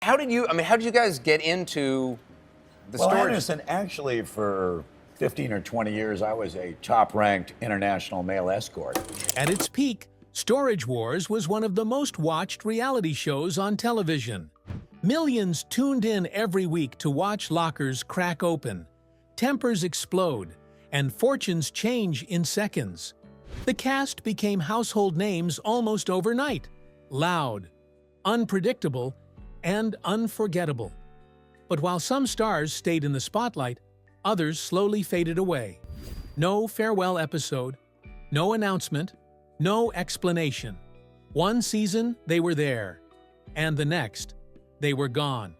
how did you guys get into the Well, storage? Anderson, actually, for 15 or 20 years, I was a top-ranked international male escort. At its peak, Storage Wars was one of the most watched reality shows on television. Millions tuned in every week to watch lockers crack open, tempers explode, and fortunes change in seconds. The cast became household names almost overnight: loud, unpredictable, and unforgettable. But while some stars stayed in the spotlight, others slowly faded away. No farewell episode, no announcement, no explanation. One season, they were there, and the next, they were gone.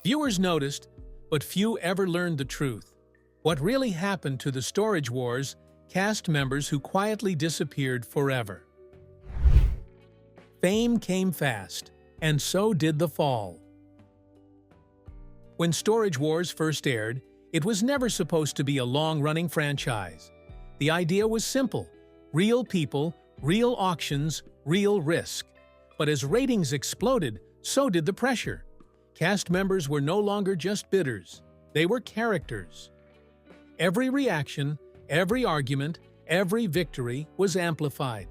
Viewers noticed, but few ever learned the truth. What really happened to the Storage Wars cast members who quietly disappeared forever? Fame came fast, and so did the fall. When Storage Wars first aired, it was never supposed to be a long-running franchise. The idea was simple: real people, real auctions, real risk. But as ratings exploded, so did the pressure. Cast members were no longer just bidders. They were characters. Every reaction, every argument, every victory was amplified.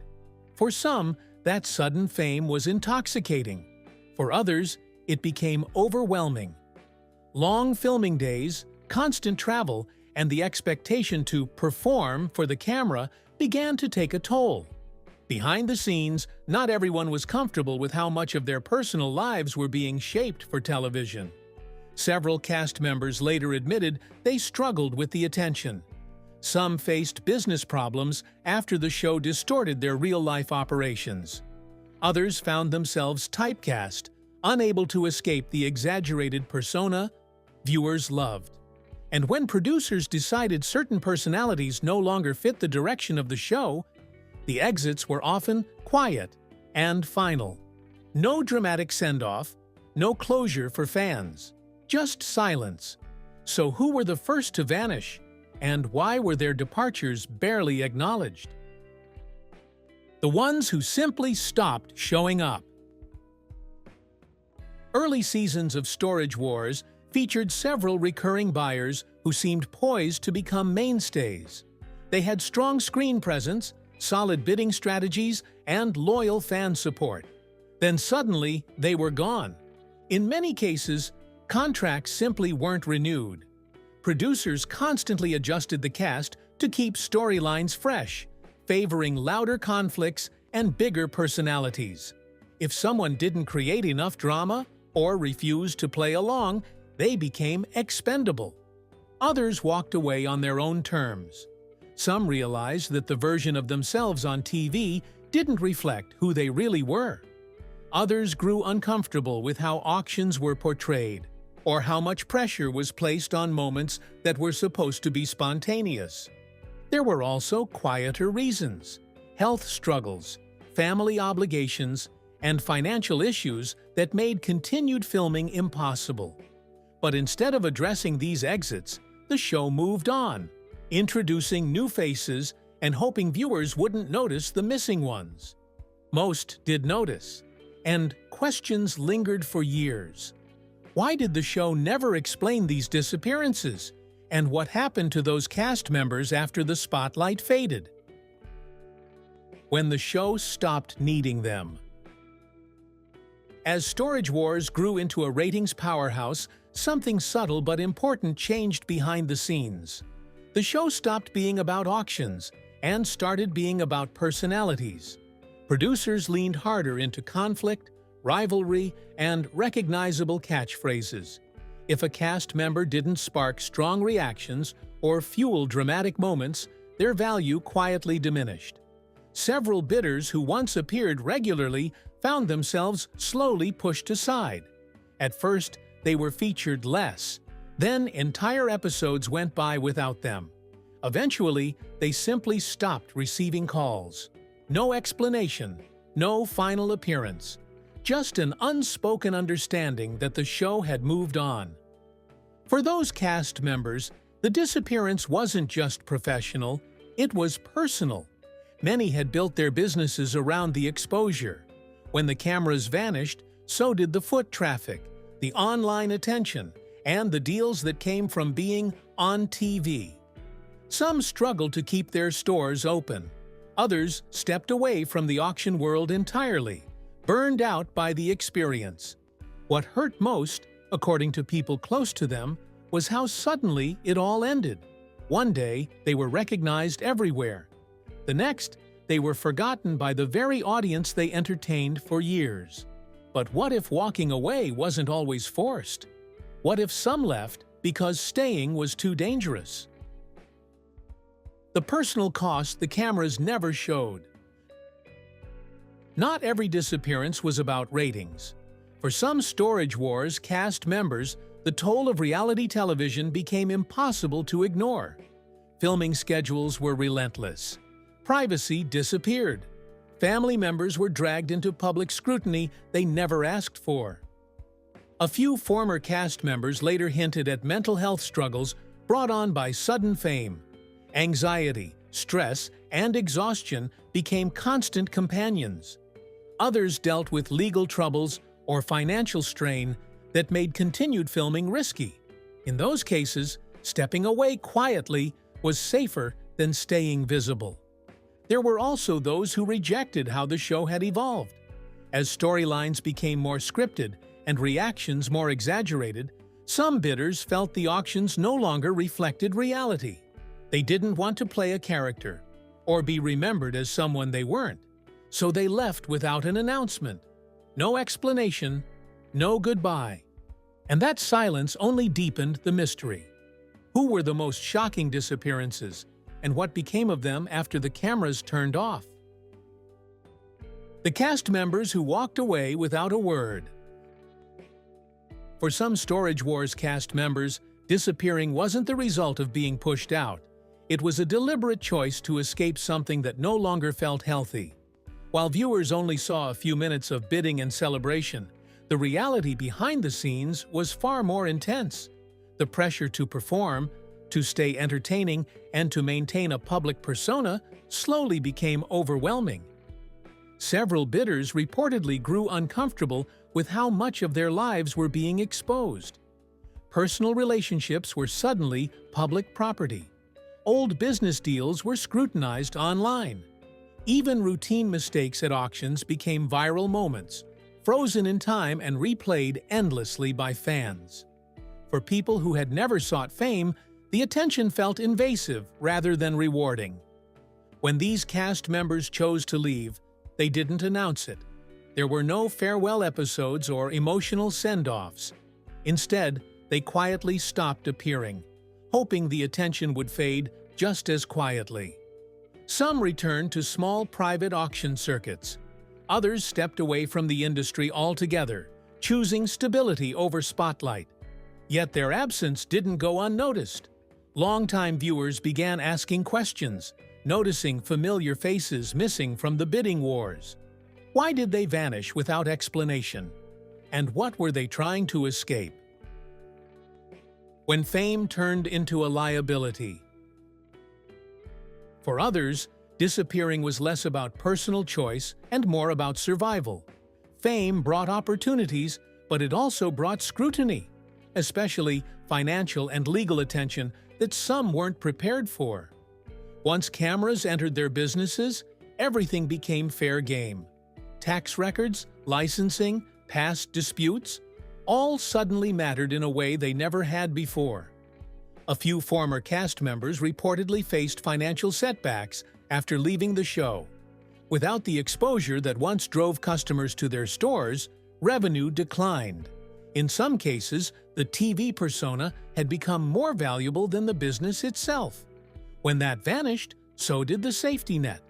For some, that sudden fame was intoxicating. For others, it became overwhelming. Long filming days, constant travel, and the expectation to perform for the camera began to take a toll. Behind the scenes, not everyone was comfortable with how much of their personal lives were being shaped for television. Several cast members later admitted they struggled with the attention. Some faced business problems after the show distorted their real-life operations. Others found themselves typecast, unable to escape the exaggerated persona viewers loved. And when producers decided certain personalities no longer fit the direction of the show, the exits were often quiet and final. No dramatic send-off, no closure for fans, just silence. So who were the first to vanish, and why were their departures barely acknowledged? The ones who simply stopped showing up. Early seasons of Storage Wars featured several recurring buyers who seemed poised to become mainstays. They had strong screen presence, solid bidding strategies, and loyal fan support. Then suddenly, they were gone. In many cases, contracts simply weren't renewed. Producers constantly adjusted the cast to keep storylines fresh, favoring louder conflicts and bigger personalities. If someone didn't create enough drama or refused to play along, they became expendable. Others walked away on their own terms. Some realized that the version of themselves on TV didn't reflect who they really were. Others grew uncomfortable with how auctions were portrayed, or how much pressure was placed on moments that were supposed to be spontaneous. There were also quieter reasons: health struggles, family obligations, and financial issues that made continued filming impossible. But instead of addressing these exits, the show moved on, introducing new faces and hoping viewers wouldn't notice the missing ones. Most did notice, and questions lingered for years. Why did the show never explain these disappearances? And what happened to those cast members after the spotlight faded? When the show stopped needing them. As Storage Wars grew into a ratings powerhouse, something subtle but important changed behind the scenes. The show stopped being about auctions and started being about personalities. Producers leaned harder into conflict, rivalry, and recognizable catchphrases. If a cast member didn't spark strong reactions or fuel dramatic moments, their value quietly diminished. Several bidders who once appeared regularly found themselves slowly pushed aside. At first, they were featured less. Then entire episodes went by without them. Eventually, they simply stopped receiving calls. No explanation, no final appearance. Just an unspoken understanding that the show had moved on. For those cast members, the disappearance wasn't just professional, it was personal. Many had built their businesses around the exposure. When the cameras vanished, so did the foot traffic, the online attention, and the deals that came from being on TV. Some struggled to keep their stores open. Others stepped away from the auction world entirely, burned out by the experience. What hurt most, according to people close to them, was how suddenly it all ended. One day, they were recognized everywhere. The next, they were forgotten by the very audience they entertained for years. But what if walking away wasn't always forced? What if some left because staying was too dangerous? The personal cost the cameras never showed. Not every disappearance was about ratings. For some Storage Wars cast members, the toll of reality television became impossible to ignore. Filming schedules were relentless. Privacy disappeared. Family members were dragged into public scrutiny they never asked for. A few former cast members later hinted at mental health struggles brought on by sudden fame. Anxiety, stress, and exhaustion became constant companions. Others dealt with legal troubles or financial strain that made continued filming risky. In those cases, stepping away quietly was safer than staying visible. There were also those who rejected how the show had evolved. As storylines became more scripted and reactions more exaggerated, some bidders felt the auctions no longer reflected reality. They didn't want to play a character or be remembered as someone they weren't, so they left without an announcement. No explanation, no goodbye. And that silence only deepened the mystery. Who were the most shocking disappearances, and what became of them after the cameras turned off? The cast members who walked away without a word. For some Storage Wars cast members, disappearing wasn't the result of being pushed out. It was a deliberate choice to escape something that no longer felt healthy. While viewers only saw a few minutes of bidding and celebration, the reality behind the scenes was far more intense. The pressure to perform, to stay entertaining, and to maintain a public persona slowly became overwhelming. Several bidders reportedly grew uncomfortable with how much of their lives were being exposed. Personal relationships were suddenly public property. Old business deals were scrutinized online. Even routine mistakes at auctions became viral moments, frozen in time and replayed endlessly by fans. For people who had never sought fame, the attention felt invasive rather than rewarding. When these cast members chose to leave, they didn't announce it. There were no farewell episodes or emotional send-offs. Instead, they quietly stopped appearing, hoping the attention would fade just as quietly. Some returned to small private auction circuits. Others stepped away from the industry altogether, choosing stability over spotlight. Yet their absence didn't go unnoticed. Longtime viewers began asking questions, noticing familiar faces missing from the bidding wars. Why did they vanish without explanation? And what were they trying to escape? When fame turned into a liability. For others, disappearing was less about personal choice and more about survival. Fame brought opportunities, but it also brought scrutiny, especially financial and legal attention that some weren't prepared for. Once cameras entered their businesses, everything became fair game. Tax records, licensing, past disputes, all suddenly mattered in a way they never had before. A few former cast members reportedly faced financial setbacks after leaving the show. Without the exposure that once drove customers to their stores, revenue declined. In some cases, the TV persona had become more valuable than the business itself. When that vanished, so did the safety net.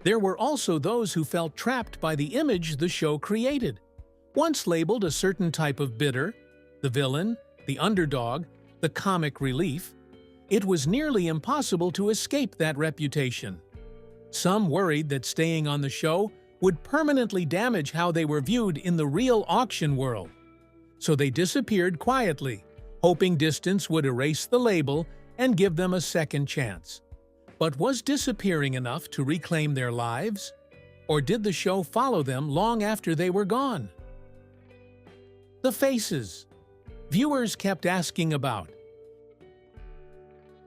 There were also those who felt trapped by the image the show created. Once labeled a certain type of bidder, the villain, the underdog, the comic relief, it was nearly impossible to escape that reputation. Some worried that staying on the show would permanently damage how they were viewed in the real auction world. So they disappeared quietly, hoping distance would erase the label and give them a second chance. But was disappearing enough to reclaim their lives? Or did the show follow them long after they were gone? The faces. viewers kept asking about.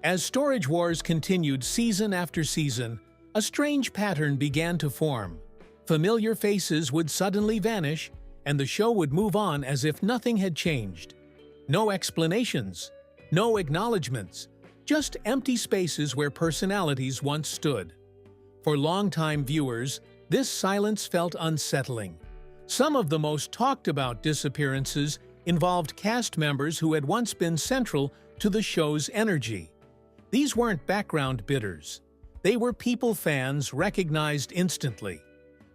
As Storage Wars continued season after season, a strange pattern began to form. Familiar faces would suddenly vanish, and the show would move on as if nothing had changed. No explanations, no acknowledgments, just empty spaces where personalities once stood. For longtime viewers, this silence felt unsettling. Some of the most talked about disappearances involved cast members who had once been central to the show's energy. These weren't background bidders. They were people fans recognized instantly,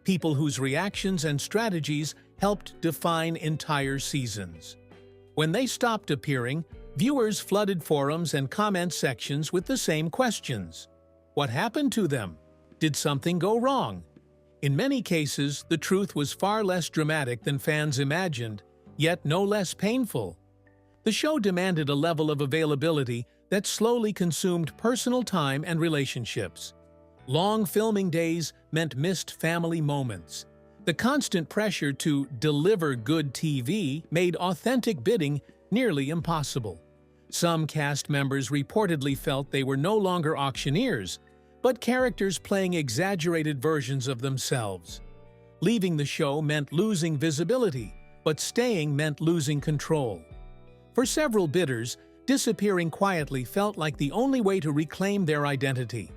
people whose reactions and strategies helped define entire seasons. When they stopped appearing, viewers flooded forums and comment sections with the same questions. What happened to them? Did something go wrong? In many cases, the truth was far less dramatic than fans imagined, yet no less painful. The show demanded a level of availability that slowly consumed personal time and relationships. Long filming days meant missed family moments. The constant pressure to deliver good TV made authentic bidding nearly impossible. Some cast members reportedly felt they were no longer auctioneers, but characters playing exaggerated versions of themselves. Leaving the show meant losing visibility, but staying meant losing control. For several bidders, disappearing quietly felt like the only way to reclaim their identity.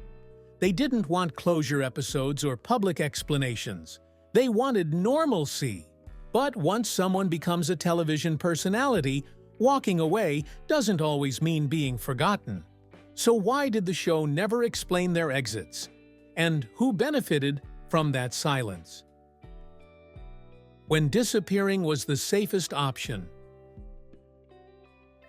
They didn't want closure episodes or public explanations. They wanted normalcy. But once someone becomes a television personality, walking away doesn't always mean being forgotten. So why did the show never explain their exits? And who benefited from that silence? When disappearing was the safest option.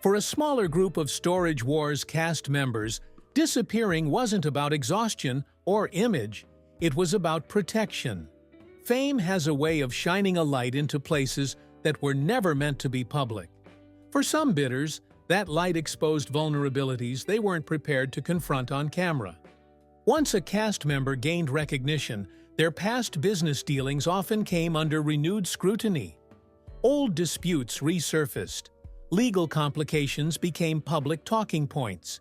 For a smaller group of Storage Wars cast members, disappearing wasn't about exhaustion or image, it was about protection. Fame has a way of shining a light into places that were never meant to be public. For some bidders, that light exposed vulnerabilities they weren't prepared to confront on camera. Once a cast member gained recognition, their past business dealings often came under renewed scrutiny. Old disputes resurfaced. Legal complications became public talking points.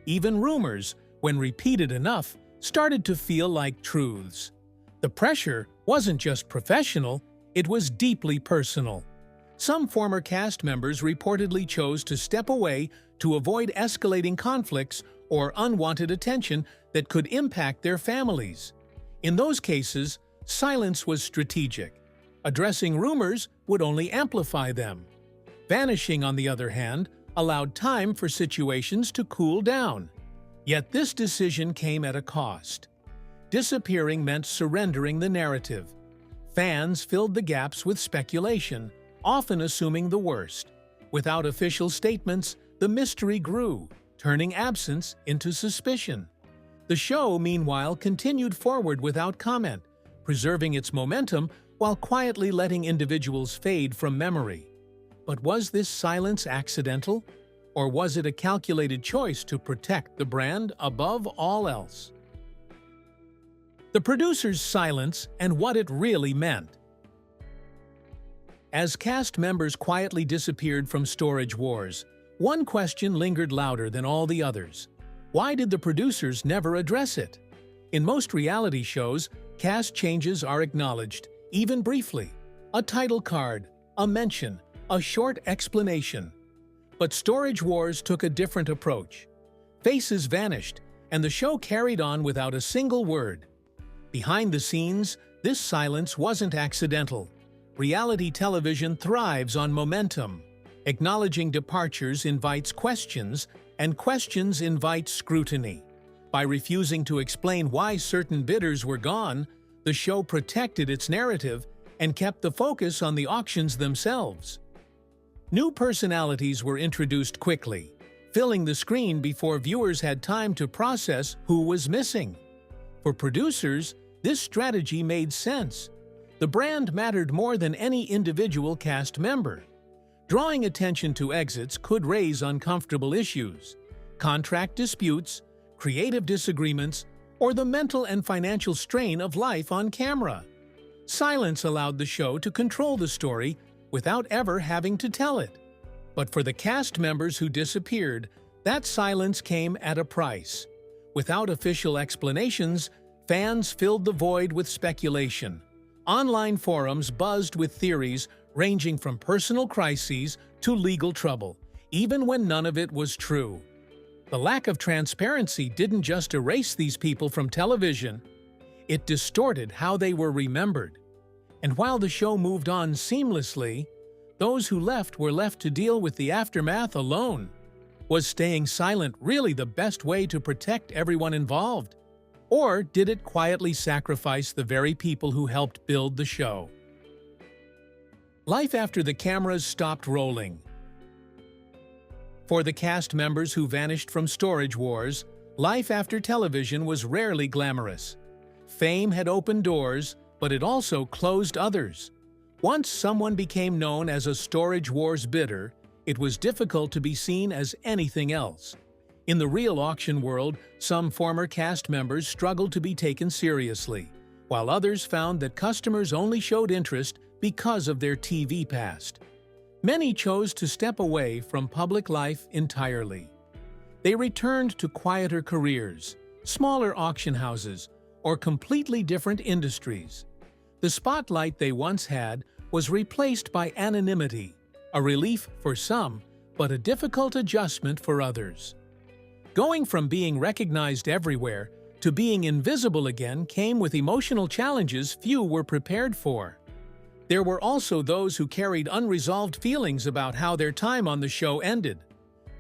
Even rumors, when repeated enough, started to feel like truths. The pressure wasn't just professional, it was deeply personal. Some former cast members reportedly chose to step away to avoid escalating conflicts or unwanted attention that could impact their families. In those cases, silence was strategic. Addressing rumors would only amplify them. Vanishing, on the other hand, allowed time for situations to cool down. Yet this decision came at a cost. Disappearing meant surrendering the narrative. Fans filled the gaps with speculation, often assuming the worst. Without official statements, the mystery grew, turning absence into suspicion. The show, meanwhile, continued forward without comment, preserving its momentum while quietly letting individuals fade from memory. But was this silence accidental? Or was it a calculated choice to protect the brand above all else? The producer's silence and what it really meant. As cast members quietly disappeared from Storage Wars, one question lingered louder than all the others. Why did the producers never address it? In most reality shows, cast changes are acknowledged, even briefly. A title card, a mention, a short explanation. But Storage Wars took a different approach. Faces vanished, and the show carried on without a single word. Behind the scenes, this silence wasn't accidental. Reality television thrives on momentum. Acknowledging departures invites questions, and questions invite scrutiny. By refusing to explain why certain bidders were gone, the show protected its narrative and kept the focus on the auctions themselves. New personalities were introduced quickly, filling the screen before viewers had time to process who was missing. For producers, this strategy made sense. The brand mattered more than any individual cast member. Drawing attention to exits could raise uncomfortable issues, contract disputes, creative disagreements, or the mental and financial strain of life on camera. Silence allowed the show to control the story without ever having to tell it. But for the cast members who disappeared, that silence came at a price. Without official explanations, fans filled the void with speculation. Online forums buzzed with theories ranging from personal crises to legal trouble, even when none of it was true. The lack of transparency didn't just erase these people from television, it distorted how they were remembered. And while the show moved on seamlessly, those who left were left to deal with the aftermath alone. Was staying silent really the best way to protect everyone involved? Or did it quietly sacrifice the very people who helped build the show? Life after the cameras stopped rolling. For the cast members who vanished from Storage Wars, life after television was rarely glamorous. Fame had opened doors, but it also closed others. Once someone became known as a Storage Wars bidder, it was difficult to be seen as anything else. In the real auction world, some former cast members struggled to be taken seriously, while others found that customers only showed interest because of their TV past. Many chose to step away from public life entirely. They returned to quieter careers, smaller auction houses, or completely different industries. The spotlight they once had was replaced by anonymity, a relief for some, but a difficult adjustment for others. Going from being recognized everywhere to being invisible again came with emotional challenges few were prepared for. There were also those who carried unresolved feelings about how their time on the show ended.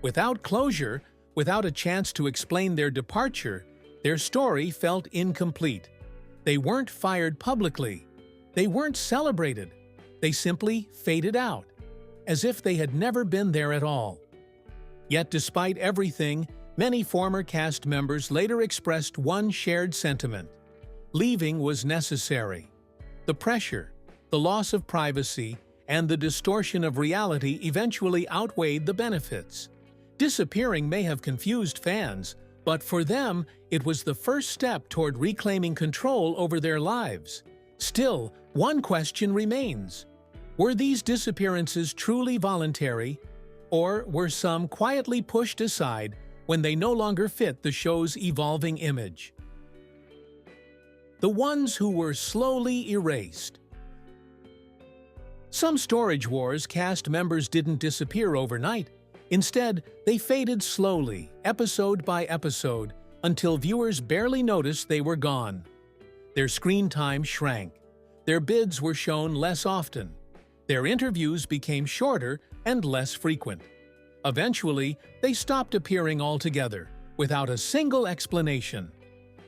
Without closure, without a chance to explain their departure, their story felt incomplete. They weren't fired publicly. They weren't celebrated. They simply faded out, as if they had never been there at all. Yet despite everything, many former cast members later expressed one shared sentiment: leaving was necessary. The pressure, the loss of privacy, and the distortion of reality eventually outweighed the benefits. Disappearing may have confused fans, but for them, it was the first step toward reclaiming control over their lives. Still, one question remains. Were these disappearances truly voluntary, or were some quietly pushed aside when they no longer fit the show's evolving image? The ones who were slowly erased. Some Storage Wars cast members didn't disappear overnight. Instead, they faded slowly, episode by episode, until viewers barely noticed they were gone. Their screen time shrank. Their bids were shown less often. Their interviews became shorter and less frequent. Eventually, they stopped appearing altogether, without a single explanation.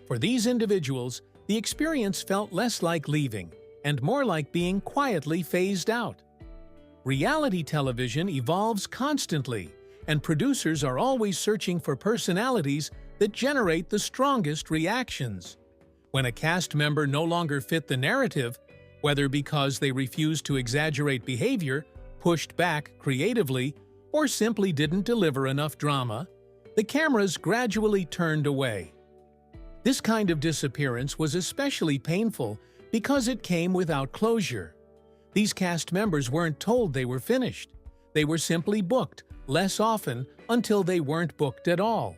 For these individuals, the experience felt less like leaving and more like being quietly phased out. Reality television evolves constantly, and producers are always searching for personalities that generate the strongest reactions. When a cast member no longer fit the narrative, whether because they refused to exaggerate behavior, pushed back creatively, or simply didn't deliver enough drama, the cameras gradually turned away. This kind of disappearance was especially painful because it came without closure. These cast members weren't told they were finished. They were simply booked, less often, until they weren't booked at all.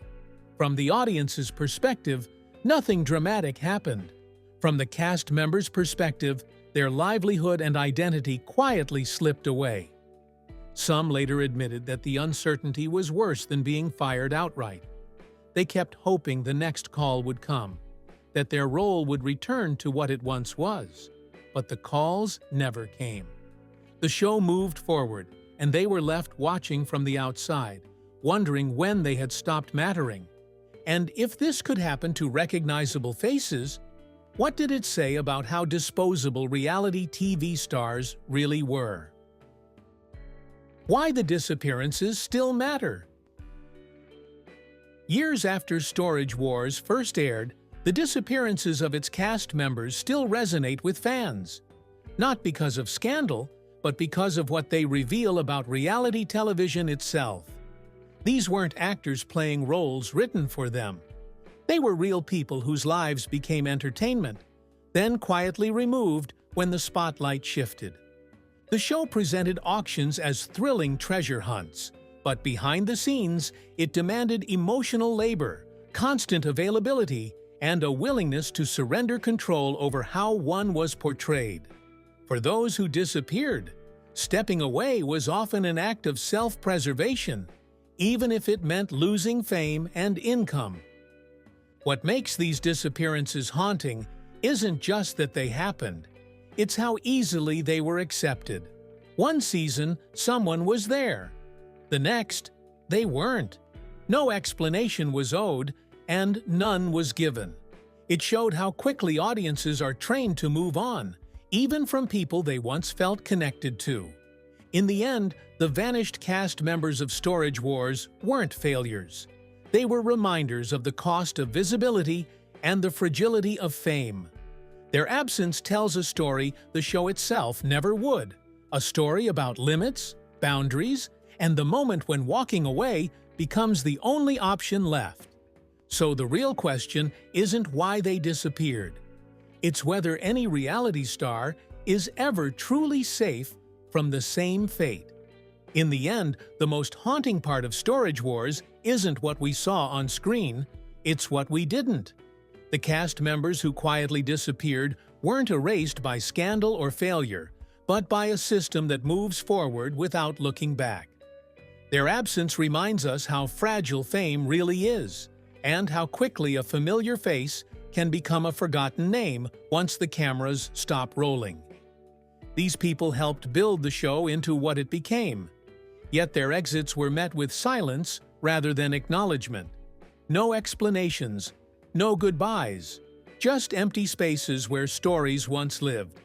From the audience's perspective, nothing dramatic happened. From the cast members' perspective, their livelihood and identity quietly slipped away. Some later admitted that the uncertainty was worse than being fired outright. They kept hoping the next call would come, that their role would return to what it once was. But the calls never came. The show moved forward, and they were left watching from the outside, wondering when they had stopped mattering. And if this could happen to recognizable faces, what did it say about how disposable reality TV stars really were? Why the disappearances still matter? Years after Storage Wars first aired, the disappearances of its cast members still resonate with fans. Not because of scandal, but because of what they reveal about reality television itself. These weren't actors playing roles written for them. They were real people whose lives became entertainment, then quietly removed when the spotlight shifted. The show presented auctions as thrilling treasure hunts, but behind the scenes, it demanded emotional labor, constant availability, and a willingness to surrender control over how one was portrayed. For those who disappeared, stepping away was often an act of self-preservation, even if it meant losing fame and income. What makes these disappearances haunting isn't just that they happened, it's how easily they were accepted. One season, someone was there. The next, they weren't. No explanation was owed, and none was given. It showed how quickly audiences are trained to move on, even from people they once felt connected to. In the end, the vanished cast members of Storage Wars weren't failures. They were reminders of the cost of visibility and the fragility of fame. Their absence tells a story the show itself never would, a story about limits, boundaries, and the moment when walking away becomes the only option left. So the real question isn't why they disappeared. It's whether any reality star is ever truly safe from the same fate. In the end, the most haunting part of Storage Wars isn't what we saw on screen, it's what we didn't. The cast members who quietly disappeared weren't erased by scandal or failure, but by a system that moves forward without looking back. Their absence reminds us how fragile fame really is, and how quickly a familiar face can become a forgotten name once the cameras stop rolling. These people helped build the show into what it became, yet their exits were met with silence rather than acknowledgement. No explanations, no goodbyes, just empty spaces where stories once lived.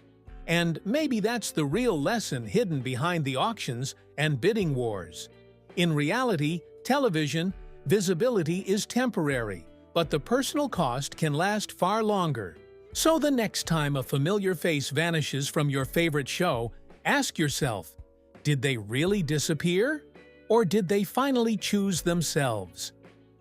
And maybe that's the real lesson hidden behind the auctions and bidding wars. In reality, television, visibility is temporary, but the personal cost can last far longer. So the next time a familiar face vanishes from your favorite show, ask yourself, did they really disappear? Or did they finally choose themselves?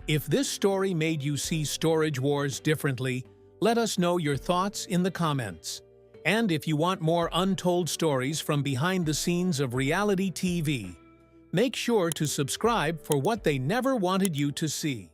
If this story made you see Storage Wars differently, let us know your thoughts in the comments. And if you want more untold stories from behind the scenes of reality TV, make sure to subscribe for what they never wanted you to see.